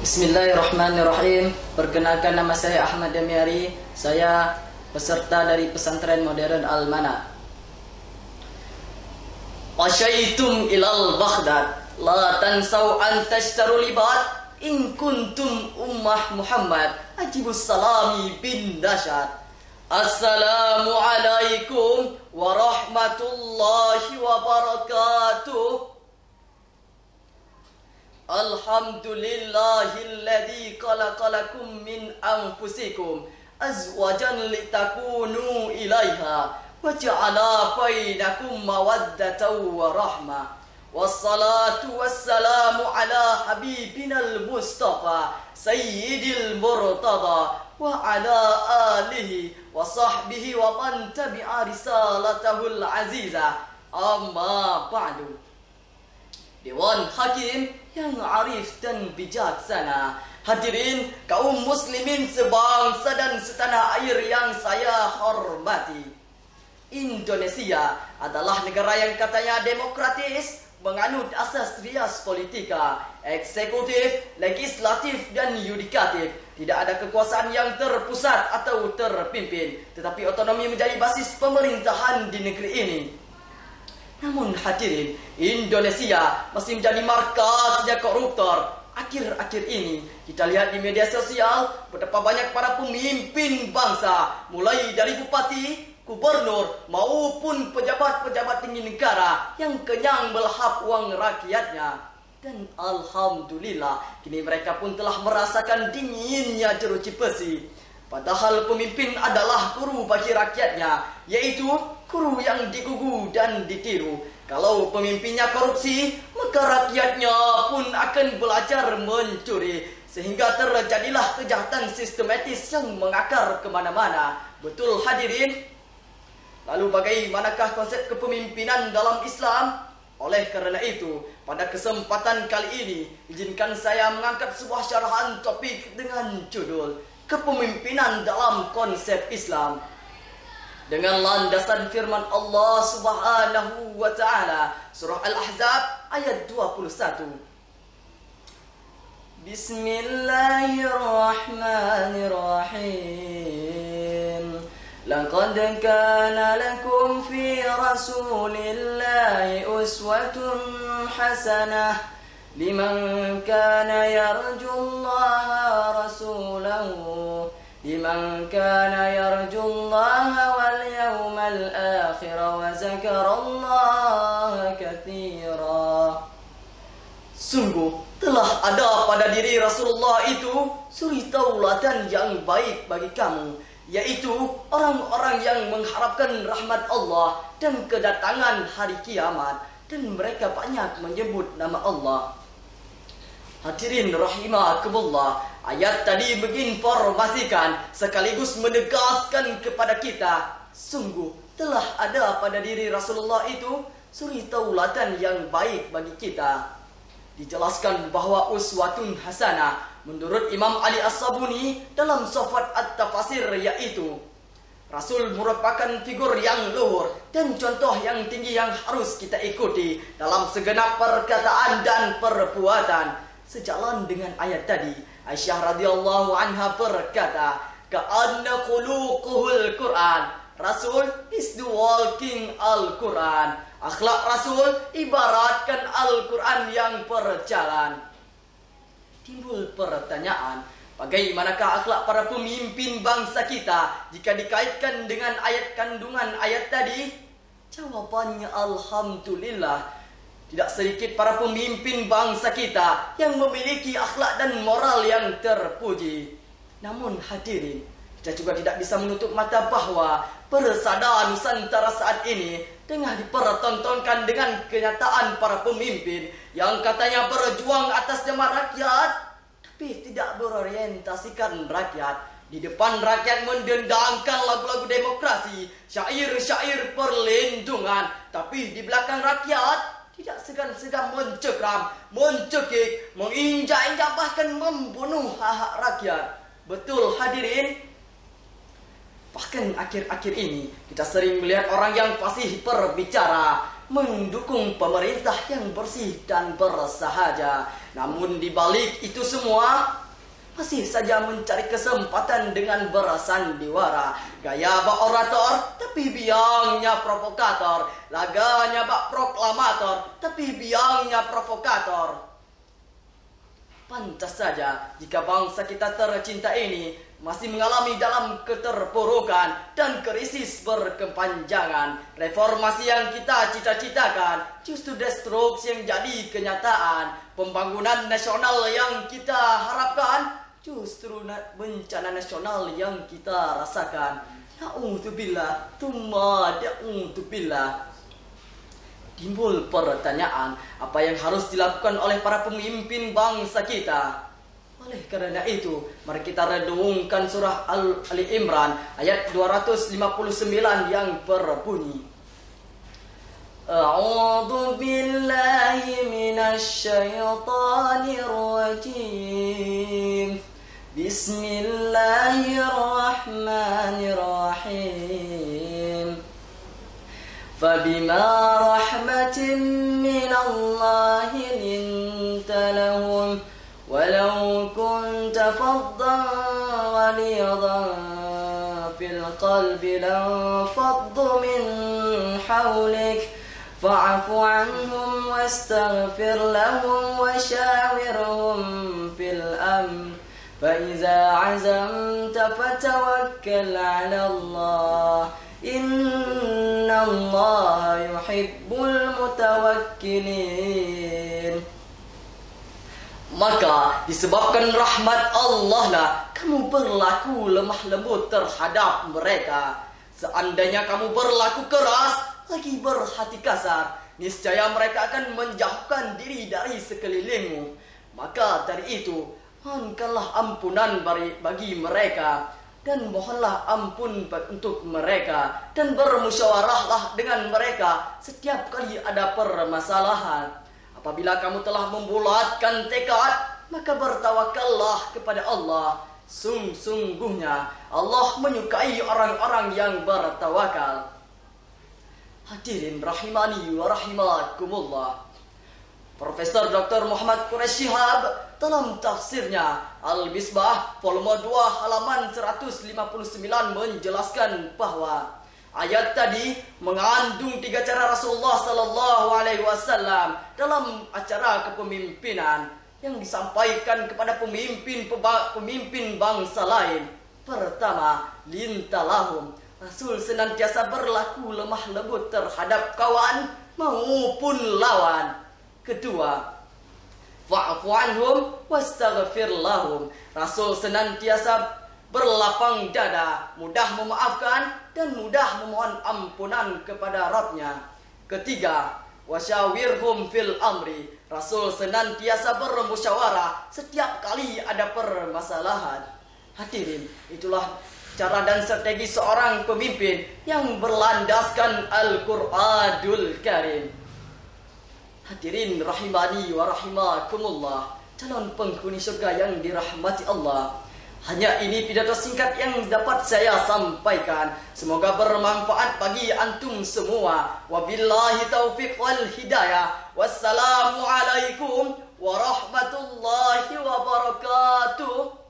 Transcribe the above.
Bismillahirrahmanirrahim. Perkenalkan, nama saya Ahmad Damiari. Saya peserta dari pesantren modern Al-Mana. Asyaitum ilal Baghdad, la tansau an tashtaru libat, in kuntum ummah Muhammad, ajibus salami bin dashad. Assalamu alaikum warahmatullahi wabarakatuh. Alhamdulillahilladzi khalaqalakum min anfusikum azwajan litakunu ilaiha wa ja'ala bainakum mawaddatan wa rahmah. Wassalatu wassalamu ala habibinal mustafa sayyidil murtada wa ala alihi wa sahbihi wa man tabi'a risalatahul aziza. Amma ba'du. Dewan Hakim yang arif dan bijaksana, hadirin kaum muslimin sebangsa dan setanah air yang saya hormati. Indonesia adalah negara yang katanya demokratis, menganut asas trias politika, eksekutif, legislatif dan yudikatif. Tidak ada kekuasaan yang terpusat atau terpimpin, tetapi otonomi menjadi basis pemerintahan di negeri ini. Namun hadirin, Indonesia masih menjadi markasnya koruptor. Akhir-akhir ini kita lihat di media sosial betapa banyak para pemimpin bangsa, mulai dari bupati, gubernur maupun pejabat-pejabat tinggi negara yang kenyang melahap uang rakyatnya. Dan alhamdulillah, kini mereka pun telah merasakan dinginnya jeruji besi. Padahal pemimpin adalah guru bagi rakyatnya, yaitu guru yang digugu dan ditiru. Kalau pemimpinnya korupsi, maka rakyatnya pun akan belajar mencuri, sehingga terjadilah kejahatan sistematis yang mengakar kemana-mana. Betul hadirin? Lalu bagaimanakah konsep kepemimpinan dalam Islam? Oleh kerana itu, pada kesempatan kali ini, izinkan saya mengangkat sebuah syarahan topik dengan judul Kepemimpinan dalam Konsep Islam, dengan landasan firman Allah Subhanahu wa taala, surah Al-Ahzab ayat 21. Bismillahirrahmanirrahim. Laqad kana lakum fi rasulillahi uswatun hasanah liman kana yarjullaha rasulahu liman kana yarjullaha wal yawmal akhir wa zakarallaha katsira. Sungguh telah ada pada diri Rasulullah itu suri taulatan yang baik bagi kamu, yaitu orang-orang yang mengharapkan rahmat Allah dan kedatangan hari kiamat, dan mereka banyak menyebut nama Allah. Hadirin rahimakumullah, ayat tadi menginformasikan sekaligus menegaskan kepada kita, sungguh telah ada pada diri Rasulullah itu suri taulatan yang baik bagi kita. Dijelaskan bahwa uswatun hasanah menurut Imam Ali As-Sabuni dalam Sofat At-Tafasir, yaitu Rasul merupakan figur yang luhur dan contoh yang tinggi yang harus kita ikuti dalam segenap perkataan dan perbuatan. Sejalan dengan ayat tadi, Aisyah radhiyallahu anha berkata, "Ka'anna khuluquhul Quran." Rasul is the walking Al-Quran. Akhlak Rasul ibaratkan Al-Quran yang berjalan. Timbul pertanyaan, bagaimanakah akhlak para pemimpin bangsa kita jika dikaitkan dengan ayat kandungan ayat tadi? Jawabannya alhamdulillah. Tidak sedikit para pemimpin bangsa kita yang memiliki akhlak dan moral yang terpuji. Namun hadirin, kita juga tidak bisa menutup mata bahwa persada Nusantara saat ini tengah dipertontonkan dengan kenyataan para pemimpin yang katanya berjuang atas nama rakyat, tapi tidak berorientasikan rakyat. Di depan rakyat mendendangkan lagu-lagu demokrasi, syair-syair perlindungan, tapi di belakang rakyat tidak segan-segan mencekram, mencekik, menginjak-injak, bahkan membunuh hak-hak rakyat. Betul hadirin? Bahkan akhir-akhir ini kita sering melihat orang yang fasih berbicara, mendukung pemerintah yang bersih dan bersahaja. Namun di balik itu semua, masih saja mencari kesempatan dengan bersandiwara. Gaya bak orator, tapi biangnya provokator. Laganya bak proklamator, tapi biangnya provokator. Pantas saja jika bangsa kita tercinta ini masih mengalami dalam keterpurukan dan krisis berkepanjangan. Reformasi yang kita cita-citakan justru destruksi yang jadi kenyataan. Pembangunan nasional yang kita harapkan justru bencana nasional yang kita rasakan. Na'udzubillah, tsumma na'udzubillah. Timbul pertanyaan, apa yang harus dilakukan oleh para pemimpin bangsa kita? Oleh karena itu, mari kita renungkan surah Ali Imran ayat 259 yang berbunyi, A'udzu billahi minasy syaithanir rajim. Bismillahirrahmanirrahim. فبما رحمة من الله لنت لهم ولو كنت فظا غليظا في القلب لانفضوا من حولك فاعف عنهم واستغفر لهم وشاورهم في الأمر فإذا عزمت فتوكل على الله Inna Allah yuhibbul mutawakkilin. Maka disebabkan rahmat Allah lah kamu berlaku lemah lembut terhadap mereka. Seandainya kamu berlaku keras, lagi berhati kasar, niscaya mereka akan menjauhkan diri dari sekelilingmu. Maka dari itu, mohonkanlah ampunan bagi mereka, dan mohonlah ampun untuk mereka, dan bermusyawarahlah dengan mereka setiap kali ada permasalahan. Apabila kamu telah membulatkan tekad, maka bertawakallah kepada Allah. Sungguhnya Allah menyukai orang-orang yang bertawakal. Hadirin rahimani wa rahimakumullah. Profesor Dr. Muhammad Quraish Shihab dalam tafsirnya Al-Misbah volume 2 halaman 159 menjelaskan bahwa ayat tadi mengandung 3 cara Rasulullah sallallahu alaihi wasallam dalam acara kepemimpinan yang disampaikan kepada pemimpin bangsa lain. Pertama, lintalahum. Rasul senantiasa berlaku lemah lembut terhadap kawan maupun lawan. Kedua, fa'fu anhum wastaghfir lahum. Rasul senantiasa berlapang dada, mudah memaafkan dan mudah memohon ampunan kepada Rabb-Nya. Ketiga, wasyawirhum fil amri. Rasul senantiasa bermusyawarah setiap kali ada permasalahan. Hadirin, itulah cara dan strategi seorang pemimpin yang berlandaskan Al-Qur'anul Karim. Hadirin rahimani wa rahimakumullah, calon penghuni surga yang dirahmati Allah. Hanya ini pidato singkat yang dapat saya sampaikan. Semoga bermanfaat bagi antum semua. Wabillahi taufiq wal hidayah. Wassalamualaikum warahmatullahi wabarakatuh.